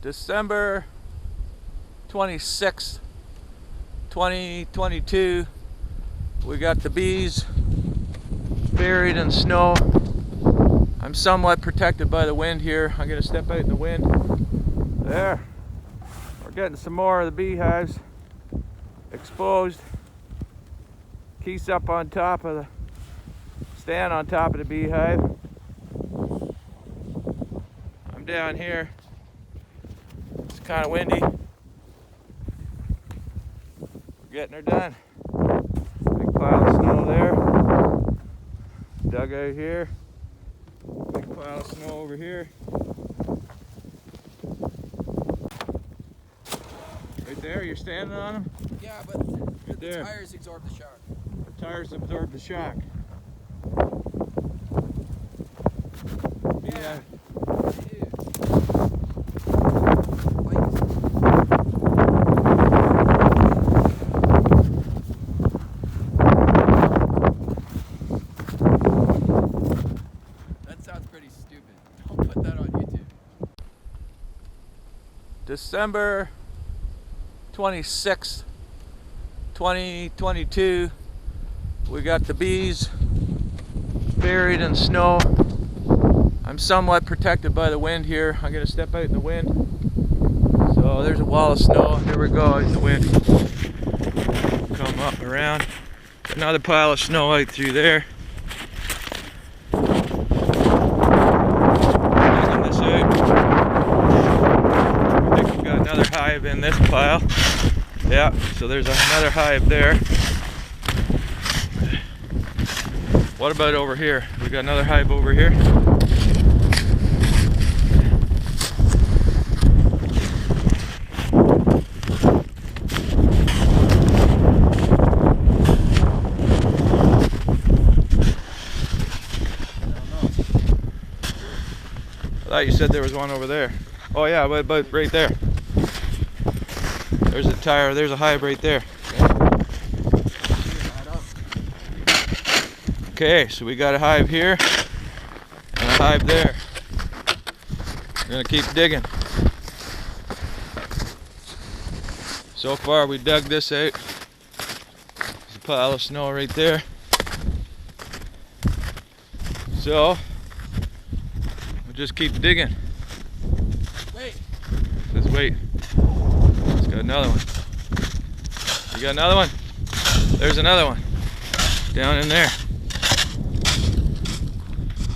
December 26th, 2022. We got the bees buried in snow. I'm somewhat protected by the wind here. I'm going to step out in the wind. There. We're getting some more of the beehives exposed. Keys up on top of the stand on top of the beehive. I'm down here. It's kind of windy. We're getting her done. Big pile of snow there. Dug out here. Big pile of snow over here. Right there, you're standing on them? Yeah, but right the there. tires absorb the shock. The tires absorb the shock. Yeah. That sounds pretty stupid. Don't put that on YouTube. December 26th, 2022. We got the bees buried in snow. I'm somewhat protected by the wind here. I'm going to step out in the wind. So there's a wall of snow. Here we go out in the wind. Come up around. Another pile of snow out through there. Digging this out. I think we've got another hive in this pile. Yeah, so there's another hive there. What about over here? We got another hive over here. I thought you said there was one over there. Oh yeah, but right there. There's a tire, there's a hive right there. Okay, so we got a hive here and a hive there. We're gonna keep digging. So far we dug this out. There's a pile of snow right there. So we'll just keep digging. Wait. Just wait. Let's got another one. You got another one? There's another one. Down in there.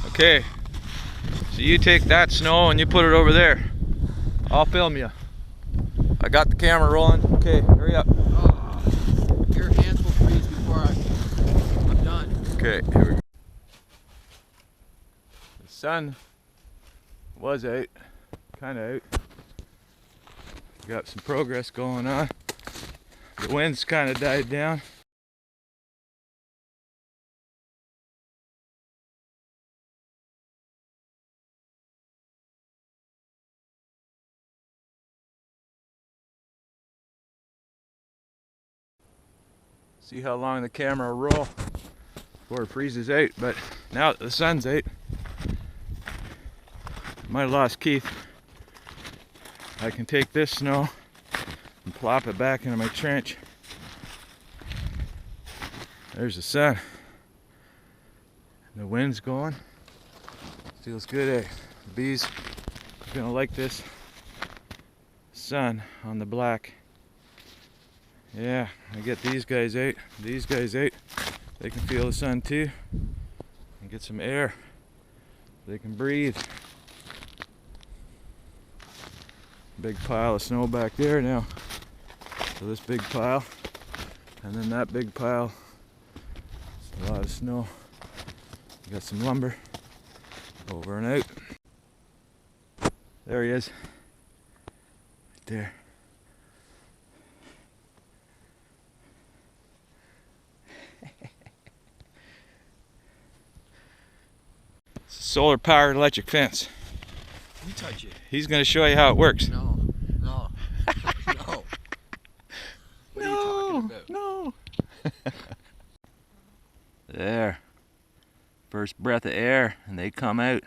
Okay. So you take that snow and you put it over there. I'll film you. I got the camera rolling. Okay, hurry up. Oh, your hands will freeze before I'm done. Okay, here we go. The sun was out, kind of out. Got some progress going on. The wind's kind of died down. See how long the camera will roll before it freezes out, but now that the sun's out, might have lost Keith. I can take this snow and plop it back into my trench. There's the sun. The wind's going. Feels good, eh? The bees are gonna like this sun on the black. Yeah, I get these guys out. These guys out. They can feel the sun too and get some air. They can breathe. Big pile of snow back there now. So this big pile, and then that big pile. A lot of snow. Got some lumber over and out. There he is. Right there. Solar powered electric fence. You touch it. He's going to show you how it works. No. No. No. What are you talking about? No. There. First breath of air and they come out.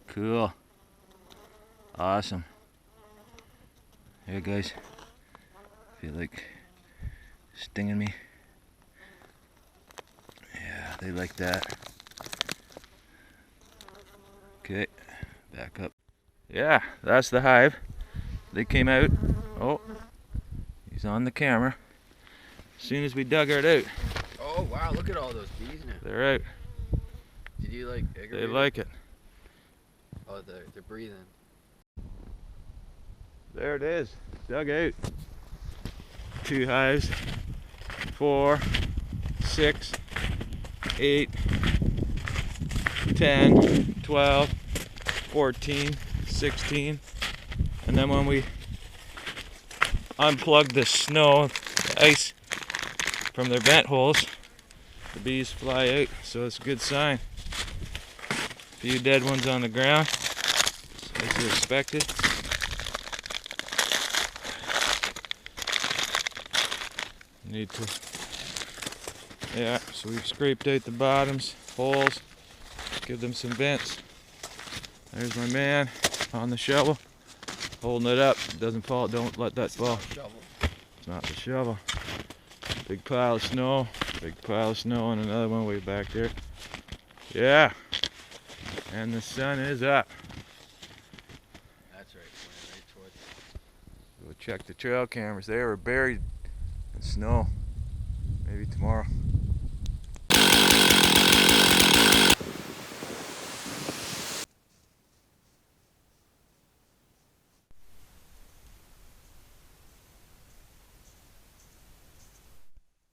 Cool. Awesome. Yeah, guys. Feel like stinging me. Yeah, they like that. Okay, back up. Yeah, that's the hive. They came out. Oh, he's on the camera. As soon as we dug it out. Oh wow, look at all those bees now. They're out. Did you like aggravate They it? like it. Oh, they're breathing. There it is. Dug out. 2 hives. 4, 6, 8, 10, 12, 14, 16. And then when we unplug the snow, the ice from their vent holes, the bees fly out, so it's a good sign. A few dead ones on the ground, as you expected. Need to, yeah, so we've scraped out the bottoms, holes, give them some vents. There's my man on the shovel, holding it up. It doesn't fall, don't let that fall. Shovel. It's not the shovel. Big pile of snow, and another one way back there. Yeah, and the sun is up. That's right, pointing right towards it. Go check the trail cameras. They were buried in snow. Maybe tomorrow.